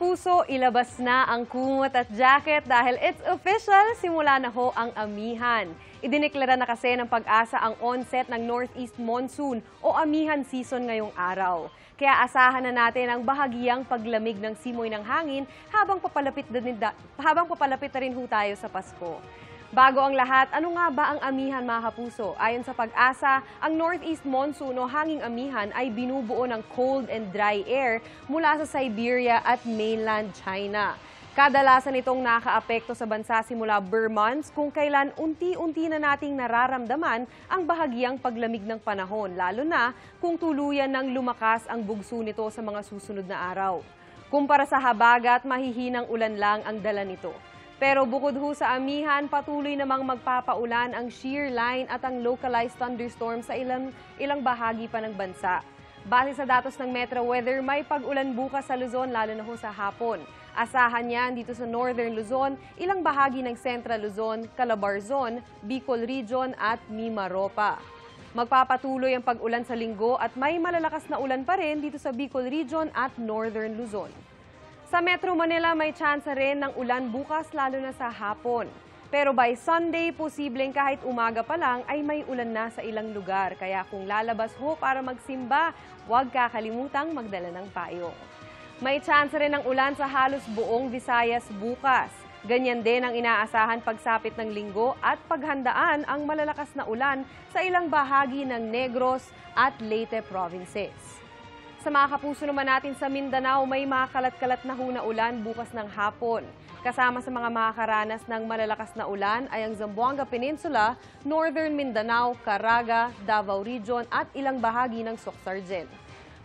kapuso, ilabas na ang kumot at jacket dahil it's official, simula na ho ang amihan. Idineklara na kasi ng Pag-asa ang onset ng Northeast Monsoon o amihan season ngayong araw. Kaya asahan na natin ang bahagyang paglamig ng simoy ng hangin habang papalapit na rin ho tayo sa Pasko. Bago ang lahat, ano nga ba ang amihan, mga kapuso? Ayon sa Pag-asa, ang Northeast Monsoon o hanging amihan ay binubuo ng cold and dry air mula sa Siberia at mainland China. Kadalasan itong nakaapekto sa bansa simula Burr months kung kailan unti-unti na nating nararamdaman ang bahagyang paglamig ng panahon, lalo na kung tuluyan ng lumakas ang bugso nito sa mga susunod na araw. Kumpara sa habagat, mahihinang ulan lang ang dala nito. Pero bukod ho sa amihan, patuloy namang magpapaulan ang shear line at ang localized thunderstorm sa ilang bahagi pa ng bansa. Base sa datos ng Metro Weather, may pag-ulan bukas sa Luzon, lalo na ho sa hapon. Asahan niyan dito sa Northern Luzon, ilang bahagi ng Central Luzon, Calabar Zone, Bicol Region at Mimaropa. Magpapatuloy ang pag-ulan sa linggo at may malalakas na ulan pa rin dito sa Bicol Region at Northern Luzon. Sa Metro Manila, may tsansa rin ng ulan bukas, lalo na sa hapon. Pero by Sunday, posibleng kahit umaga pa lang ay may ulan na sa ilang lugar. Kaya kung lalabas ho para magsimba, huwag kakalimutang magdala ng payong. May tsansa rin ng ulan sa halos buong Visayas bukas. Ganyan din ang inaasahan pagsapit ng linggo at paghandaan ang malalakas na ulan sa ilang bahagi ng Negros at Leyte provinces. Sa mga kapuso naman natin sa Mindanao, may mga kalat-kalat na huna ulan bukas ng hapon. Kasama sa mga makakaranas ng malalakas na ulan ay ang Zamboanga Peninsula, Northern Mindanao, Caraga, Davao Region at ilang bahagi ng Soc-Sargen.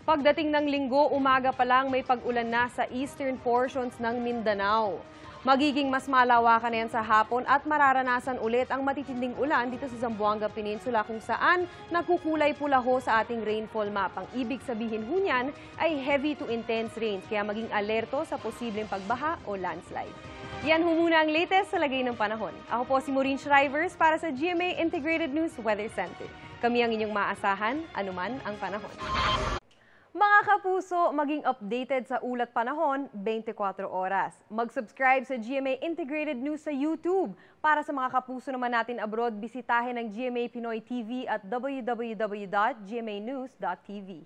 Pagdating ng linggo, umaga pa lang may pag-ulan na sa eastern portions ng Mindanao. Magiging mas malawakan na yan sa hapon at mararanasan ulit ang matitinding ulan dito sa Zamboanga Peninsula kung saan nagkukulay pula ho sa ating rainfall map. Ang ibig sabihin ho niyan ay heavy to intense rains, kaya maging alerto sa posibleng pagbaha o landslide. Yan ho muna ang latest sa lagay ng panahon. Ako po si Maureen Shrivers para sa GMA Integrated News Weather Center. Kami ang inyong maasahan, anuman ang panahon. Mga kapuso, maging updated sa ulat panahon 24 oras. Mag-subscribe sa GMA Integrated News sa YouTube. Para sa mga kapuso naman natin abroad, bisitahin ang GMA Pinoy TV at www.gmanews.tv.